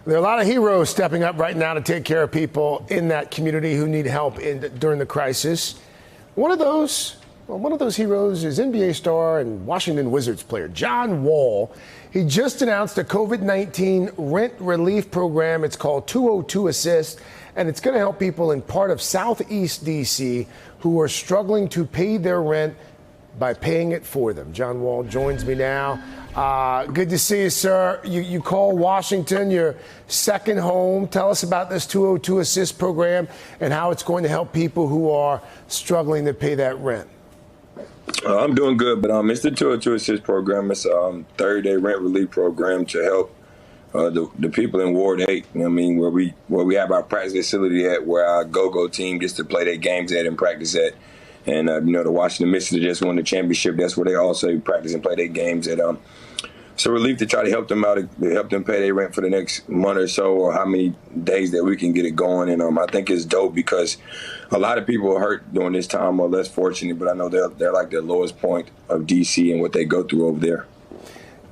There are a lot of heroes stepping up right now to take care of people in that community who need help during the crisis. One of those heroes is NBA star and Washington Wizards player John Wall. He just announced a COVID-19 rent relief program. It's called 202 Assist, and it's going to help people in part of Southeast D.C. who are struggling to pay their rent by paying it for them. John Wall joins me now. Good to see you, sir. You call Washington your second home. Tell us about this 202 Assist program and how it's going to help people who are struggling to pay that rent. I'm doing good, but it's the 202 Assist program. It's a 30-day rent relief program to help the people in Ward 8. I mean, where we have our practice facility at, where our go-go team gets to play their games at and practice at. And, the Washington Mystics just won the championship. That's where they also practice and play their games at. It's a relief to try to help them out, to help them pay their rent for the next month or so, or how many days that we can get it going. And I think it's dope because a lot of people are hurt during this time, or less fortunate, but I know they're like the lowest point of D.C. and what they go through over there.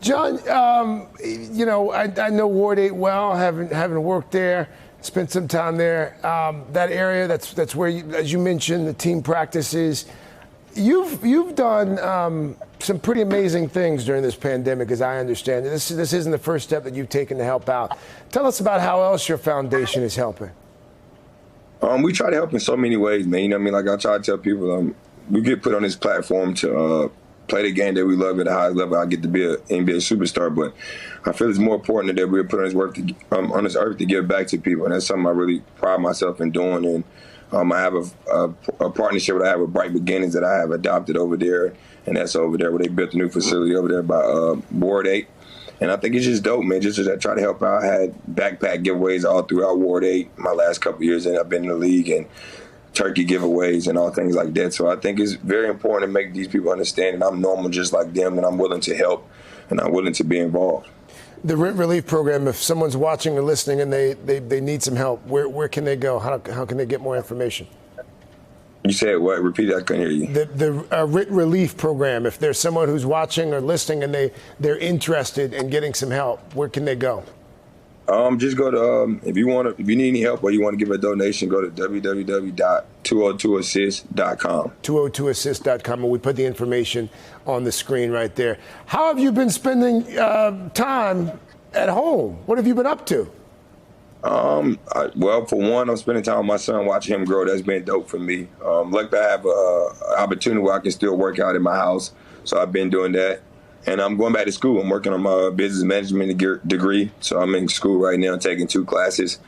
John, I know Ward 8 well, having worked there, spent some time there. That area, that's where, as you mentioned, the team practices. You've done some pretty amazing things during this pandemic, as I understand it. This isn't the first step that you've taken to help out. Tell us about how else your foundation is helping. We try to help in so many ways, man. Like I try to tell people, we get put on this platform to play the game that we love at the highest level. I get to be an NBA superstar, but I feel it's more important that we're put on this earth to give back to people, and that's something I really pride myself in doing. And I have a partnership that I have with Bright Beginnings that I have adopted over there, and that's over there where they built a new facility over there by Ward 8. And I think it's just dope, man, just to try to help out. I had backpack giveaways all throughout Ward 8 my last couple of years, and I've been in the league, and turkey giveaways and all things like that. So I think it's very important to make these people understand that I'm normal just like them, and I'm willing to help, and I'm willing to be involved. The rent relief program, if someone's watching or listening and they need some help, where can they go? How can they get more information? You said what? Repeat that. I couldn't hear you. The rent relief program, if there's someone who's watching or listening and they're interested in getting some help, where can they go? Just go to, if you need any help or you want to give a donation, go to www.202assist.com. 202assist.com, and we put the information on the screen right there. How have you been spending time at home? What have you been up to? Well, for one, I'm spending time with my son, watching him grow. That's been dope for me. Luckily, I have an opportunity where I can still work out in my house, so I've been doing that. And I'm going back to school. I'm working on my business management degree. So I'm in school right now, taking 2 classes,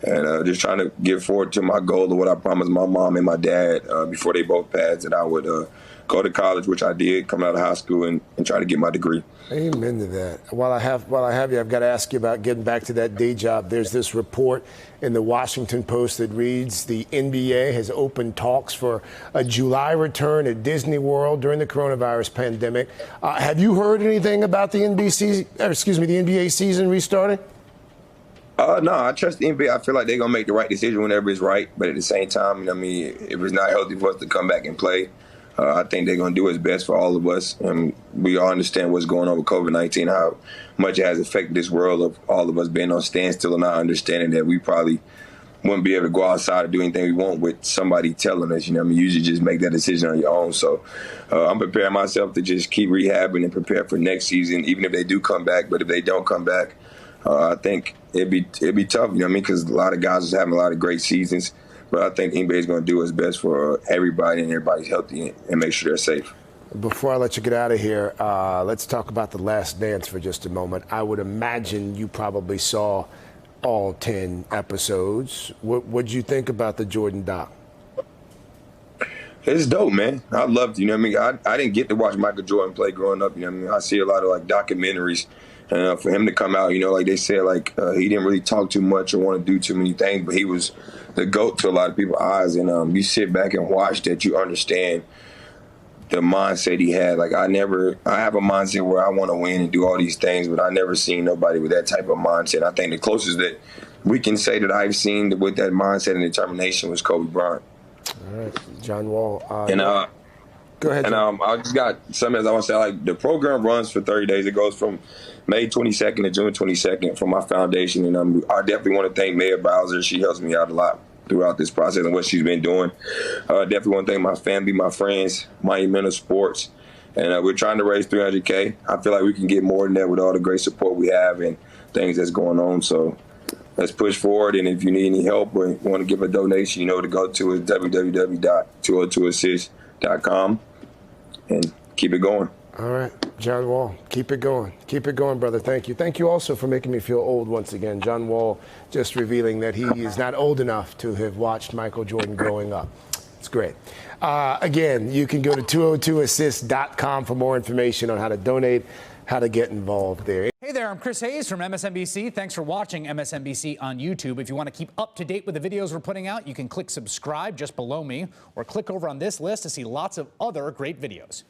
and just trying to get forward to my goal of what I promised my mom and my dad before they both passed, that I would go to college, which I did, come out of high school and try to get my degree. Amen to that. While I have you, I've got to ask you about getting back to that day job. There's this report in the Washington Post that reads the NBA has opened talks for a July return at Disney World during the coronavirus pandemic. Have you heard anything about the NBA season restarting? No, I trust the NBA. I feel like they're going to make the right decision whenever it's right. But at the same time, if it's not healthy for us to come back and play, I think they're going to do what's best for all of us. And we all understand what's going on with COVID-19, how much it has affected this world of all of us being on standstill and not understanding that we probably wouldn't be able to go outside or do anything we want with somebody telling us. You usually just make that decision on your own. So I'm preparing myself to just keep rehabbing and prepare for next season, even if they do come back. But if they don't come back, I think it'd be tough, because a lot of guys are having a lot of great seasons. But I think NBA is going to do what's best for everybody, and everybody's healthy and make sure they're safe. Before I let you get out of here, let's talk about The Last Dance for just a moment. I would imagine you probably saw all 10 episodes. What'd you think about the Jordan doc? It's dope, man. I loved it. I didn't get to watch Michael Jordan play growing up. I see a lot of documentaries. For him to come out, like they said, he didn't really talk too much or want to do too many things, but he was the GOAT to a lot of people's eyes. And you sit back and watch that, you understand the mindset he had. I have a mindset where I want to win and do all these things, but I never seen nobody with that type of mindset. I think the closest that we can say that I've seen with that mindset and determination was Kobe Bryant. All right, John Wall. Go ahead. And John. I just got something else I want to say. Like, the program runs for 30 days. It goes from May 22nd to June 22nd for my foundation. And I definitely want to thank Mayor Bowser. She helps me out a lot throughout this process and what she's been doing. Definitely want to thank my family, my friends, Monumental Sports. And we're trying to raise $300K. I feel like we can get more than that with all the great support we have and things that's going on. So let's push forward. And if you need any help or want to give a donation, to go to is www.202assist.com. And keep it going. All right, John Wall, keep it going. Keep it going, brother. Thank you. Thank you also for making me feel old once again. John Wall just revealing that he is not old enough to have watched Michael Jordan growing up. It's great. Again, you can go to 202assist.com for more information on how to donate, how to get involved there. Hey there, I'm Chris Hayes from MSNBC. Thanks for watching MSNBC on YouTube. If you want to keep up to date with the videos we're putting out, you can click subscribe just below me or click over on this list to see lots of other great videos.